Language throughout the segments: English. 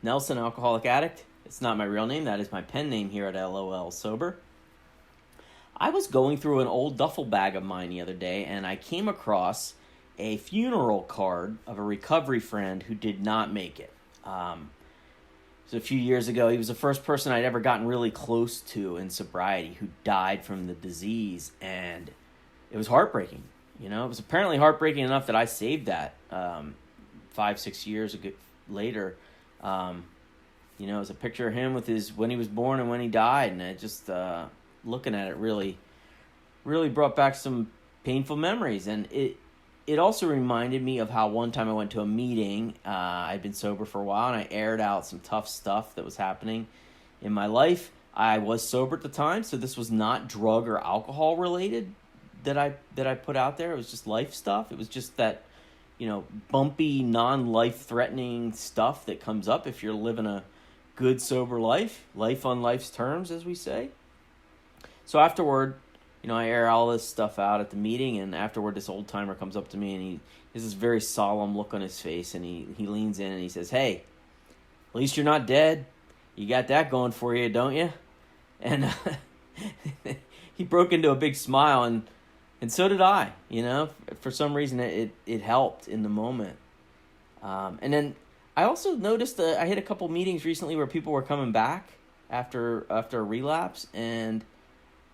Nelson, alcoholic addict. It's not my real name. That is my pen name here at LOL Sober. I was going through an old duffel bag of mine the other day, and I came across a funeral card of a recovery friend who did not make it. So a few years ago, he was the first person I'd ever gotten really close to in sobriety who died from the disease, and it was heartbreaking. It was apparently heartbreaking enough that I saved that 5-6 years ago, later. It was a picture of him with when he was born and when he died, and it just looking at it really brought back some painful memories. And it also reminded me of how one time I went to a meeting. I'd been sober for a while, and I aired out some tough stuff that was happening in my life. I was sober at the time, so this was not drug or alcohol related that I put out there. It was just life stuff. It was just that, bumpy, non-life threatening stuff that comes up if you're living a good sober life on life's terms, as we say. So afterward, I air all this stuff out at the meeting, and afterward this old timer comes up to me, and he has this very solemn look on his face, and he leans in and he says, "Hey, at least you're not dead. You got that going for you, don't you?" And he broke into a big smile, and so did I. For some reason it helped in the moment. And then I also noticed that I had a couple meetings recently where people were coming back after a relapse, and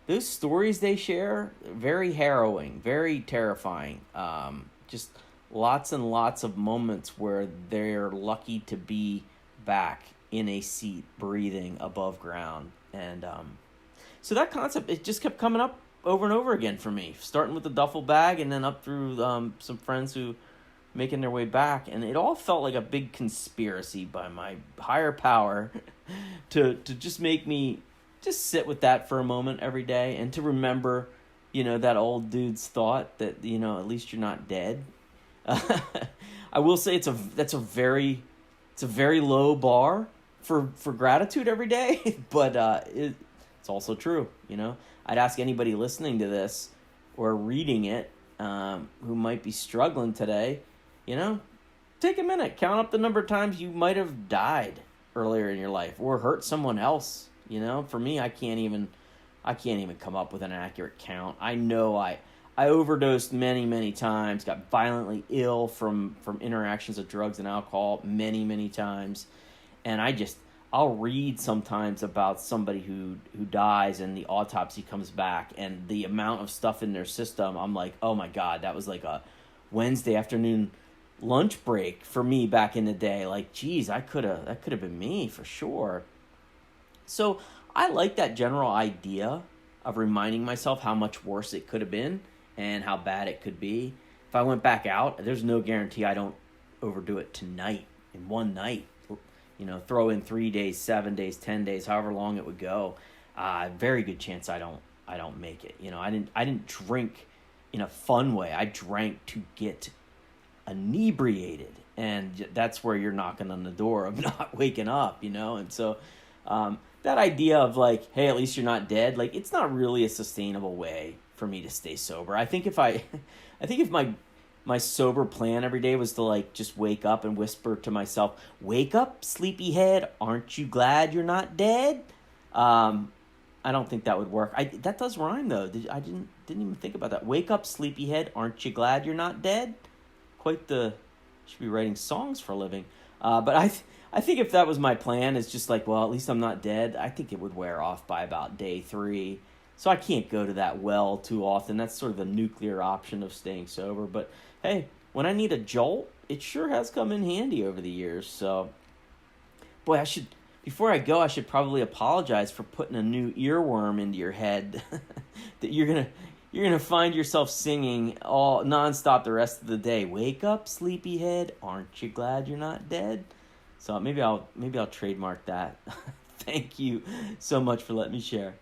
those stories they share, very harrowing, very terrifying. Just lots and lots of moments where they're lucky to be back in a seat, breathing above ground. And so that concept, it just kept coming up over and over again for me, starting with the duffel bag and then up through some friends who making their way back. And it all felt like a big conspiracy by my higher power to just make me just sit with that for a moment every day, and to remember, that old dude's thought that, at least you're not dead. I will say that's a very low bar for gratitude every day, but it's also true. I'd ask anybody listening to this or reading it who might be struggling today, take a minute, count up the number of times you might have died earlier in your life or hurt someone else. For me, I can't even come up with an accurate count. I know I overdosed many, many times, got violently ill from interactions of drugs and alcohol many, many times. And I'll read sometimes about somebody who dies and the autopsy comes back and the amount of stuff in their system. I'm like, oh my God, that was like a Wednesday afternoon lunch break for me back in the day. Like, geez, that could have been me for sure. So I like that general idea of reminding myself how much worse it could have been and how bad it could be. If I went back out, there's no guarantee I don't overdo it tonight, in one night. Throw in 3 days, 7 days, 10 days, however long it would go. Very good chance I don't make it. I didn't drink in a fun way. I drank to get inebriated, and that's where you're knocking on the door of not waking up. And so that idea of like, hey, at least you're not dead, like, it's not really a sustainable way for me to stay sober. I think if my sober plan every day was to like just wake up and whisper to myself, "Wake up, sleepyhead, aren't you glad you're not dead?" I don't think that would work. That does rhyme though. I didn't even think about that. Wake up, sleepyhead, aren't you glad you're not dead? Should be writing songs for a living. But I think if that was my plan, it's just like, well, at least I'm not dead, I think it would wear off by about day 3. So I can't go to that well too often. That's sort of the nuclear option of staying sober. But hey, when I need a jolt, it sure has come in handy over the years. So, boy, before I go, I should probably apologize for putting a new earworm into your head that you're gonna find yourself singing all nonstop the rest of the day. Wake up, sleepyhead, aren't you glad you're not dead? So maybe I'll trademark that. Thank you so much for letting me share.